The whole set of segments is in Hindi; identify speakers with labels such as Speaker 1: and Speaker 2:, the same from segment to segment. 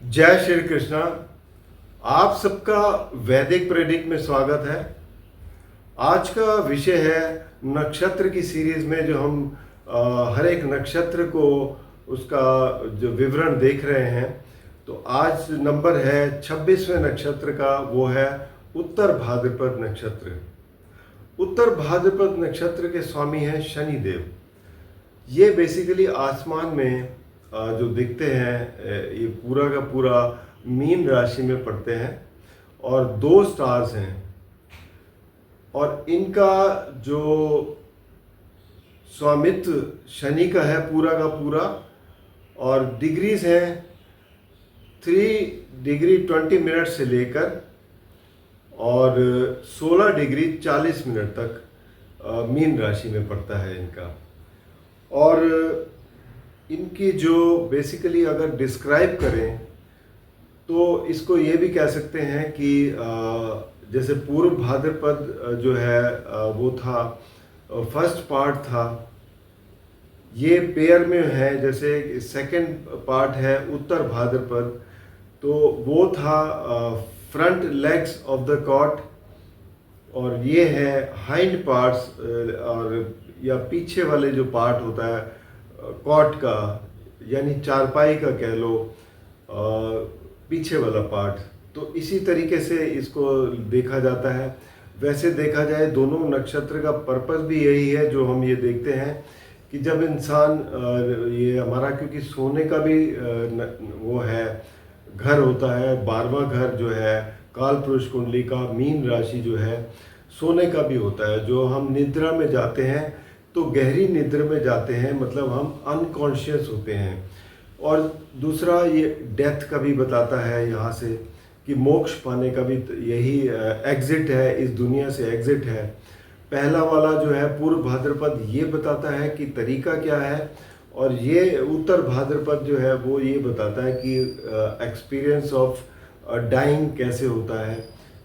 Speaker 1: जय श्री कृष्णा। आप सबका वैदिक प्रेडिक्ट में स्वागत है। आज का विषय है नक्षत्र की सीरीज में जो हम हर एक नक्षत्र को उसका जो विवरण देख रहे हैं। तो आज नंबर है 26वें नक्षत्र का, वो है उत्तर भाद्रपद नक्षत्र। उत्तर भाद्रपद नक्षत्र के स्वामी हैं शनिदेव। ये बेसिकली आसमान में जो दिखते हैं ये पूरा का पूरा मीन राशि में पड़ते हैं और दो स्टार्स हैं और इनका जो स्वामित्व शनि का है पूरा का पूरा, और डिग्रीज हैं 3 डिग्री 20 मिनट से लेकर और 16 डिग्री 40 मिनट तक मीन राशि में पड़ता है इनका। और इनकी जो बेसिकली अगर डिस्क्राइब करें तो इसको ये भी कह सकते हैं कि जैसे पूर्व भाद्रपद जो है वो था, फर्स्ट पार्ट था, ये पेयर में है। जैसे सेकंड पार्ट है उत्तर भाद्रपद, तो वो था front legs of the cot, और ये है हाइंड पार्ट्स और या पीछे वाले जो पार्ट होता है कॉट का, यानी चारपाई का कह लो, पीछे वाला पार्ट। तो इसी तरीके से इसको देखा जाता है। वैसे देखा जाए दोनों नक्षत्र का पर्पस भी यही है जो हम ये देखते हैं कि जब इंसान ये हमारा, क्योंकि सोने का भी वो है, घर होता है 12वां घर जो है काल पुरुष कुंडली का, मीन राशि जो है सोने का भी होता है। जो हम निद्रा में जाते हैं तो गहरी निद्रा में जाते हैं, मतलब हम अनकॉन्शियस होते हैं। और दूसरा ये डेथ का भी बताता है, यहाँ से कि मोक्ष पाने का भी यही एग्जिट है, इस दुनिया से एग्जिट है। पहला वाला जो है पूर्व भाद्रपद ये बताता है कि तरीका क्या है, और ये उत्तर भाद्रपद जो है वो ये बताता है कि एक्सपीरियंस ऑफ डाइंग कैसे होता है।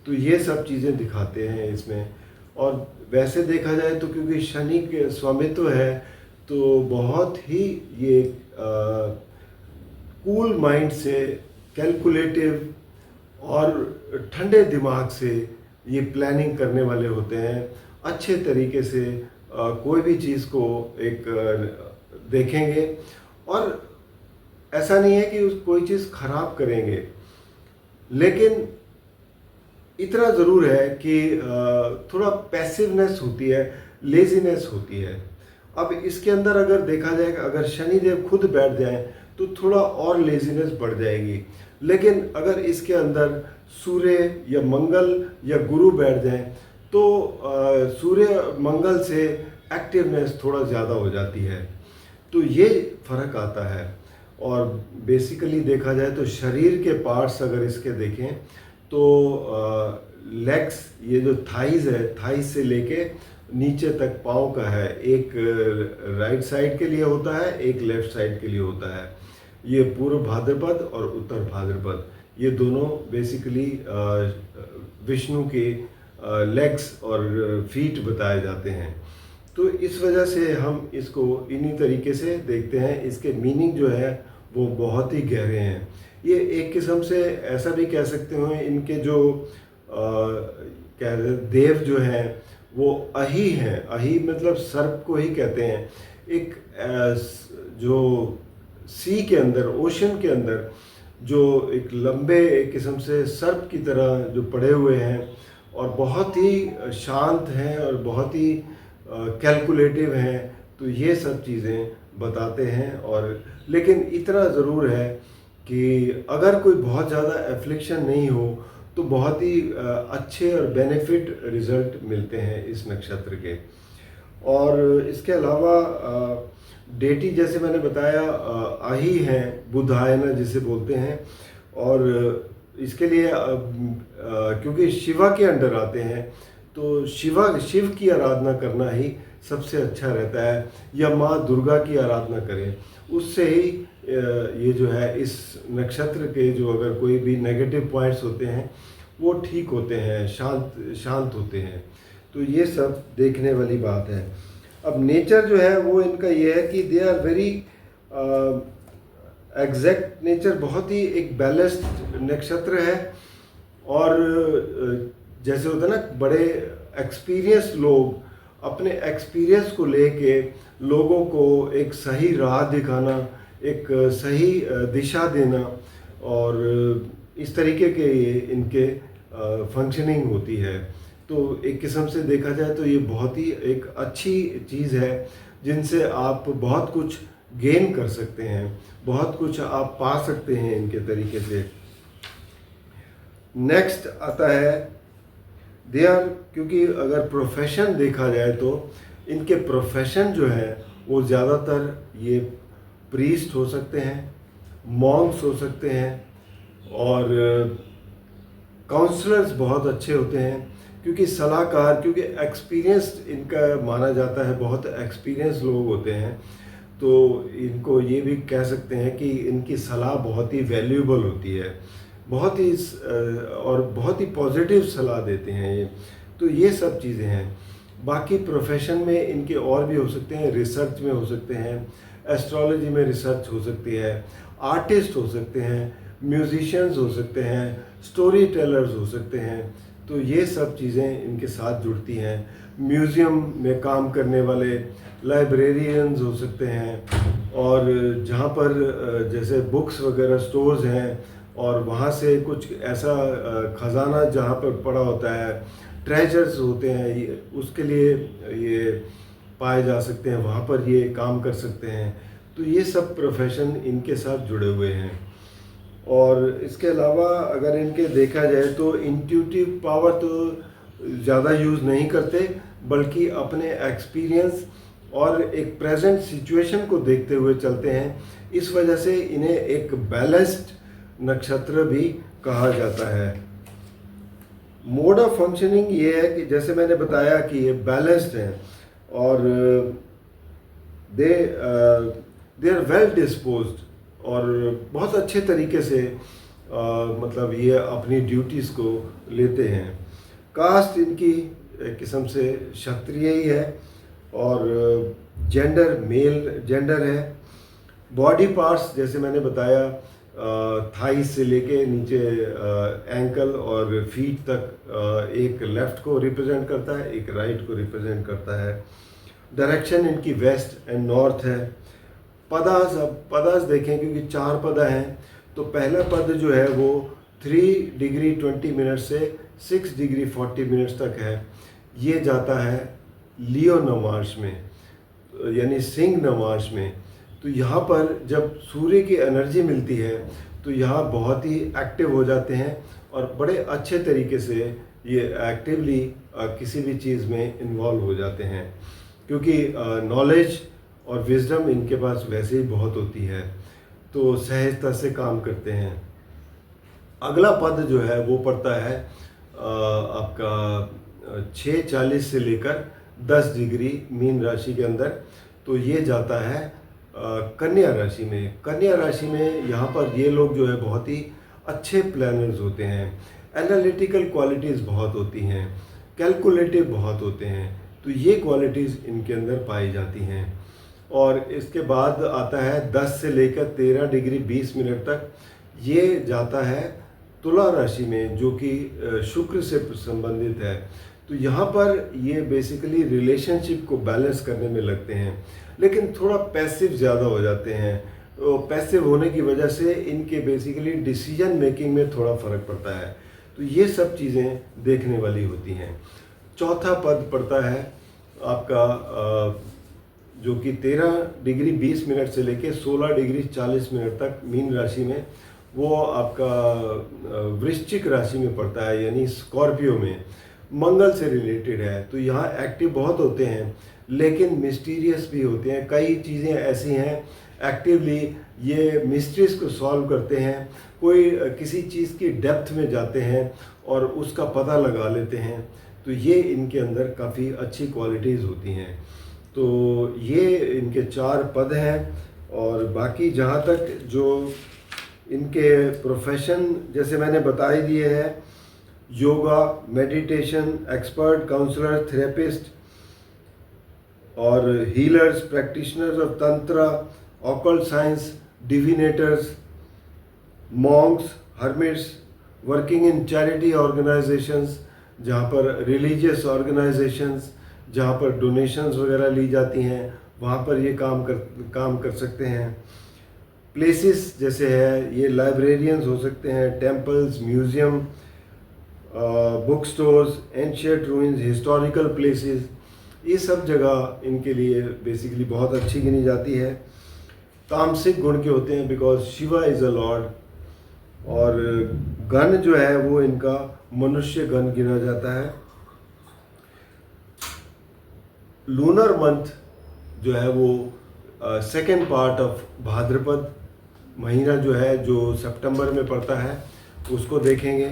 Speaker 1: तो ये सब चीज़ें दिखाते हैं इसमें। और वैसे देखा जाए तो क्योंकि शनि के स्वामित्व है तो बहुत ही ये कूल माइंड से, कैलकुलेटिव और ठंडे दिमाग से ये प्लानिंग करने वाले होते हैं। अच्छे तरीके से कोई भी चीज़ को एक देखेंगे, और ऐसा नहीं है कि कोई चीज़ खराब करेंगे, लेकिन इतना ज़रूर है कि थोड़ा पैसिवनेस होती है, लेजीनेस होती है। अब इसके अंदर अगर देखा जाए, अगर शनिदेव खुद बैठ जाएं तो थोड़ा और लेजीनेस बढ़ जाएगी, लेकिन अगर इसके अंदर सूर्य या मंगल या गुरु बैठ जाएं तो सूर्य मंगल से एक्टिवनेस थोड़ा ज़्यादा हो जाती है। तो ये फ़र्क आता है। और बेसिकली देखा जाए तो शरीर के पार्ट्स अगर इसके देखें तो लेग्स, ये जो थाइज है, थाइज से लेके नीचे तक पाँव का है, एक राइट साइड के लिए होता है, एक लेफ्ट साइड के लिए होता है। ये पूर्व भाद्रपद और उत्तर भाद्रपद, ये दोनों बेसिकली विष्णु के लेग्स और फीट बताए जाते हैं। तो इस वजह से हम इसको इन्हीं तरीके से देखते हैं। इसके मीनिंग जो है वो बहुत ही गहरे हैं। ये एक किस्म से ऐसा भी कह सकते हो, इनके जो क्या देव जो हैं वो अही हैं। अही मतलब सर्प को ही कहते हैं। एक जो सी के अंदर, ओशन के अंदर जो एक लंबे एक किस्म से सर्प की तरह जो पड़े हुए हैं और बहुत ही शांत हैं और बहुत ही कैलकुलेटिव हैं। तो ये सब चीज़ें बताते हैं। और लेकिन इतना ज़रूर है कि अगर कोई बहुत ज़्यादा एफ्लिक्शन नहीं हो तो बहुत ही अच्छे और बेनिफिट रिज़ल्ट मिलते हैं इस नक्षत्र के। और इसके अलावा डेटी जैसे मैंने बताया आही हैं, बुधायना जिसे बोलते हैं। और इसके लिए क्योंकि शिवा के अंडर आते हैं तो शिव की आराधना करना ही सबसे अच्छा रहता है, या माँ दुर्गा की आराधना करें, उससे ही ये जो है इस नक्षत्र के जो अगर कोई भी नेगेटिव पॉइंट्स होते हैं वो ठीक होते हैं, शांत होते हैं। तो ये सब देखने वाली बात है। अब नेचर जो है वो इनका ये है कि they are very exact nature बहुत ही एक बैलेंस्ड नक्षत्र है। और जैसे होता है ना, बड़े एक्सपीरियंस लोग अपने एक्सपीरियंस को लेके लोगों को एक सही राह दिखाना, एक सही दिशा देना, और इस तरीके के ये इनके फंक्शनिंग होती है। तो एक किस्म से देखा जाए तो ये बहुत ही एक अच्छी चीज़ है जिनसे आप बहुत कुछ गेन कर सकते हैं, बहुत कुछ आप पा सकते हैं इनके तरीके से। नेक्स्ट आता है दे आर, क्योंकि अगर प्रोफेशन देखा जाए तो इनके प्रोफेशन जो है वो ज़्यादातर ये प्रीस्ट हो सकते हैं, मॉन्क्स हो सकते हैं, और काउंसलर्स बहुत अच्छे होते हैं, क्योंकि सलाहकार, क्योंकि एक्सपीरियंस्ड इनका माना जाता है, बहुत एक्सपीरियंस लोग होते हैं। तो इनको ये भी कह सकते हैं कि इनकी सलाह बहुत ही वैल्यूएबल होती है, बहुत ही और बहुत ही पॉजिटिव सलाह देते हैं ये। तो ये सब चीज़ें हैं। बाकी प्रोफेशन में इनके और भी हो सकते हैं, रिसर्च में हो सकते हैं, एस्ट्रोलॉजी में रिसर्च हो सकती है, आर्टिस्ट हो सकते हैं, म्यूजिशियंस हो सकते हैं, स्टोरी टेलर्स हो सकते हैं। तो ये सब चीज़ें इनके साथ जुड़ती हैं। म्यूज़ियम में काम करने वाले लाइब्रेरियंस हो सकते हैं, और जहाँ पर जैसे बुक्स वगैरह स्टोर्स हैं और वहाँ से कुछ ऐसा ख़जाना जहाँ पर पड़ा होता है, ट्रेजर्स होते हैं, उसके लिए ये पाए जा सकते हैं, वहाँ पर ये काम कर सकते हैं। तो ये सब प्रोफेशन इनके साथ जुड़े हुए हैं। और इसके अलावा अगर इनके देखा जाए तो इंट्यूटिव पावर तो ज़्यादा यूज़ नहीं करते, बल्कि अपने एक्सपीरियंस और एक प्रेजेंट सिचुएशन को देखते हुए चलते हैं। इस वजह से इन्हें एक बैलेंस्ड नक्षत्र भी कहा जाता है। मोड ऑफ फंक्शनिंग ये है कि जैसे मैंने बताया कि ये बैलेंस्ड हैं, और दे आर वेल डिस्पोज्ड, और बहुत अच्छे तरीके से मतलब ये अपनी ड्यूटीज़ को लेते हैं। कास्ट इनकी एक किस्म से क्षत्रिय ही है, और जेंडर मेल जेंडर है। बॉडी पार्ट्स जैसे मैंने बताया, थाइस से लेके नीचे एंकल और फीट तक, एक लेफ़्ट को रिप्रेजेंट करता है, एक राइट को रिप्रेजेंट करता है। डायरेक्शन इनकी वेस्ट एंड नॉर्थ है। पदास, अब पदास देखें, क्योंकि 4 पदा हैं, तो पहला पद जो है वो 3 डिग्री 20 मिनट से 6 डिग्री 40 मिनट्स तक है। ये जाता है लियो नवांश में, यानी सिंह नवांश में। तो यहाँ पर जब सूर्य की एनर्जी मिलती है तो यहाँ बहुत ही एक्टिव हो जाते हैं, और बड़े अच्छे तरीके से ये एक्टिवली किसी भी चीज़ में इन्वॉल्व हो जाते हैं, क्योंकि नॉलेज और विजडम इनके पास वैसे ही बहुत होती है, तो सहजता से काम करते हैं। अगला पद जो है वो पड़ता है आपका 6:40 से लेकर 10 डिग्री मीन राशि के अंदर। तो ये जाता है कन्या राशि में। कन्या राशि में यहाँ पर ये लोग जो है बहुत ही अच्छे प्लानर्स होते हैं, एनालिटिकल क्वालिटीज़ बहुत होती हैं, कैलकुलेटिव बहुत होते हैं। तो ये क्वालिटीज़ इनके अंदर पाई जाती हैं। और इसके बाद आता है 10 से लेकर 13 डिग्री 20 मिनट तक, ये जाता है तुला राशि में, जो कि शुक्र से संबंधित है। तो यहाँ पर ये बेसिकली रिलेशनशिप को बैलेंस करने में लगते हैं, लेकिन थोड़ा पैसिव ज़्यादा हो जाते हैं। तो पैसिव होने की वजह से इनके बेसिकली डिसीजन मेकिंग में थोड़ा फ़र्क पड़ता है। तो ये सब चीज़ें देखने वाली होती हैं। चौथा पद पड़ता है आपका जो कि 13 डिग्री 20 मिनट से लेके 16 डिग्री 40 मिनट तक मीन राशि में, वो आपका वृश्चिक राशि में पड़ता है, यानी स्कॉर्पियो में, मंगल से रिलेटेड है। तो यहाँ एक्टिव बहुत होते हैं, लेकिन मिस्टीरियस भी होते हैं। कई चीज़ें ऐसी हैं एक्टिवली ये मिस्ट्रीज को सॉल्व करते हैं, कोई किसी चीज़ की डेप्थ में जाते हैं और उसका पता लगा लेते हैं। तो ये इनके अंदर काफ़ी अच्छी क्वालिटीज़ होती हैं। तो ये इनके 4 पद हैं। और बाकी जहाँ तक जो इनके प्रोफेशन जैसे मैंने बता ही दिए हैं, yoga, meditation, expert, counsellor, therapist और healers, practitioners of tantra, occult science, divinators, monks, hermits, working in charity organizations, जहाँ पर religious organizations, जहाँ पर donations वगैरह ली जाती हैं, वहाँ पर ये काम कर सकते हैं। प्लेसेस जैसे है, ये लाइब्रेरियंस हो सकते हैं, temples, museum, book stores, ancient ruins, historical places, ये सब जगह इनके लिए बेसिकली बहुत अच्छी गिनी जाती है। तामसिक गुण के होते हैं because Shiva is a Lord, और गण जो है वो इनका मनुष्य गण गिना जाता है। लूनर मंथ जो है वो सेकेंड पार्ट ऑफ भाद्रपद महीना जो है, जो सितंबर में पड़ता है, उसको देखेंगे।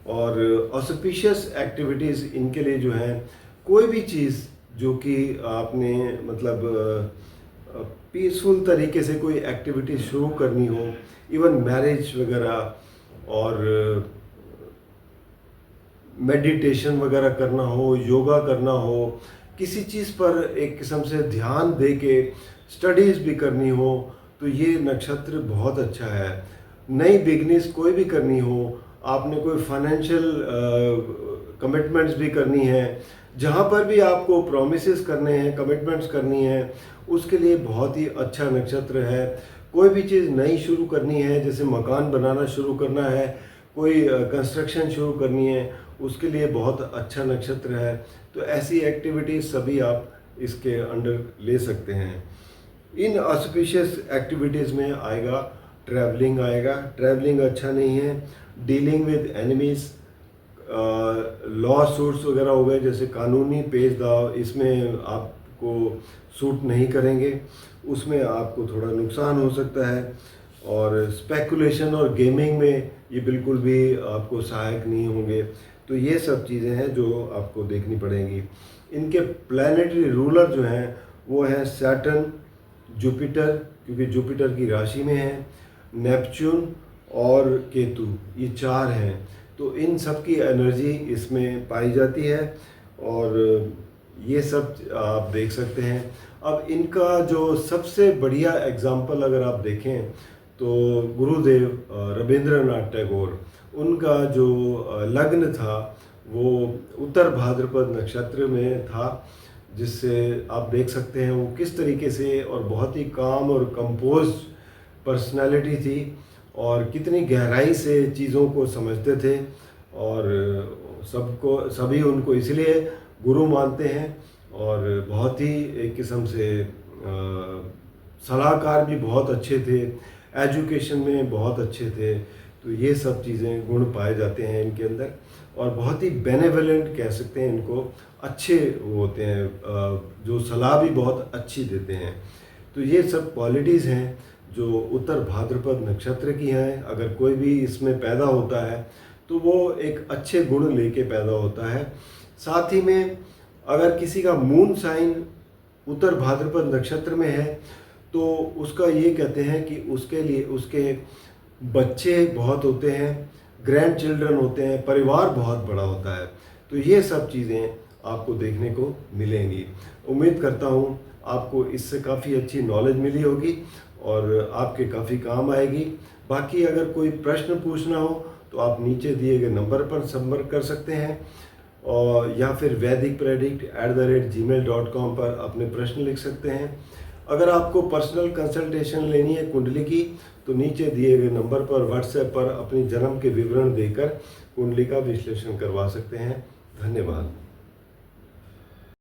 Speaker 1: और ऑस्पिशियस एक्टिविटीज़ इनके लिए जो है, कोई भी चीज़ जो कि आपने मतलब पीसफुल तरीके से कोई एक्टिविटी शुरू करनी हो, इवन मैरिज वगैरह और मेडिटेशन वगैरह करना हो, योगा करना हो, किसी चीज़ पर एक किस्म से ध्यान दे के स्टडीज़ भी करनी हो, तो ये नक्षत्र बहुत अच्छा है। नई बिजनेस कोई भी करनी हो, आपने कोई फाइनेंशियल कमिटमेंट्स भी करनी है, जहाँ पर भी आपको प्रोमिसेस करने हैं, कमिटमेंट्स करनी है, उसके लिए बहुत ही अच्छा नक्षत्र है। कोई भी चीज़ नई शुरू करनी है, जैसे मकान बनाना शुरू करना है, कोई कंस्ट्रक्शन शुरू करनी है, उसके लिए बहुत अच्छा नक्षत्र है। तो ऐसी एक्टिविटीज़ सभी आप इसके अंडर ले सकते हैं। इन ऑस्पिशियस एक्टिविटीज़ में आएगा ट्रैवलिंग, ट्रैवलिंग अच्छा नहीं है। Dealing with enemies, law suits वगैरह हो गए, जैसे कानूनी पेश दाव, इसमें आपको सूट नहीं करेंगे, उसमें आपको थोड़ा नुकसान हो सकता है। और स्पेकुलेशन और गेमिंग में ये बिल्कुल भी आपको सहायक नहीं होंगे। तो ये सब चीज़ें हैं जो आपको देखनी पड़ेंगी। इनके प्लैनेटरी रूलर जो हैं वो हैं सैटर्न, जुपिटर, क्योंकि जुपिटर की राशि में है, नेपच्यून और केतु, ये चार हैं। तो इन सब की एनर्जी इसमें पाई जाती है और ये सब आप देख सकते हैं। अब इनका जो सबसे बढ़िया एग्जाम्पल अगर आप देखें तो गुरुदेव रविंद्रनाथ टैगोर, उनका जो लग्न था वो उत्तर भाद्रपद नक्षत्र में था, जिससे आप देख सकते हैं वो किस तरीके से, और बहुत ही काम और कंपोज पर्सनालिटी थी, और कितनी गहराई से चीज़ों को समझते थे, और सभी उनको इसलिए गुरु मानते हैं। और बहुत ही एक किस्म से सलाहकार भी बहुत अच्छे थे, एजुकेशन में बहुत अच्छे थे। तो ये सब चीज़ें गुण पाए जाते हैं इनके अंदर, और बहुत ही बेनेवलेंट कह सकते हैं इनको, अच्छे होते हैं, जो सलाह भी बहुत अच्छी देते हैं। तो ये सब क्वालिटीज़ हैं जो उत्तर भाद्रपद नक्षत्र की हैं। अगर कोई भी इसमें पैदा होता है तो वो एक अच्छे गुण लेके पैदा होता है। साथ ही में अगर किसी का मून साइन उत्तर भाद्रपद नक्षत्र में है तो उसका ये कहते हैं कि उसके लिए उसके बच्चे बहुत होते हैं, ग्रैंड चिल्ड्रन होते हैं, परिवार बहुत बड़ा होता है। तो ये सब चीज़ें आपको देखने को मिलेंगी। उम्मीद करता हूँ आपको इससे काफ़ी अच्छी नॉलेज मिली होगी और आपके काफ़ी काम आएगी। बाकी अगर कोई प्रश्न पूछना हो तो आप नीचे दिए गए नंबर पर संपर्क कर सकते हैं, और या फिर vaidicpredict@gmail.com पर अपने प्रश्न लिख सकते हैं। अगर आपको पर्सनल कंसल्टेशन लेनी है कुंडली की, तो नीचे दिए गए नंबर पर व्हाट्सएप पर अपनी जन्म के विवरण देकर कुंडली का विश्लेषण करवा सकते हैं। धन्यवाद।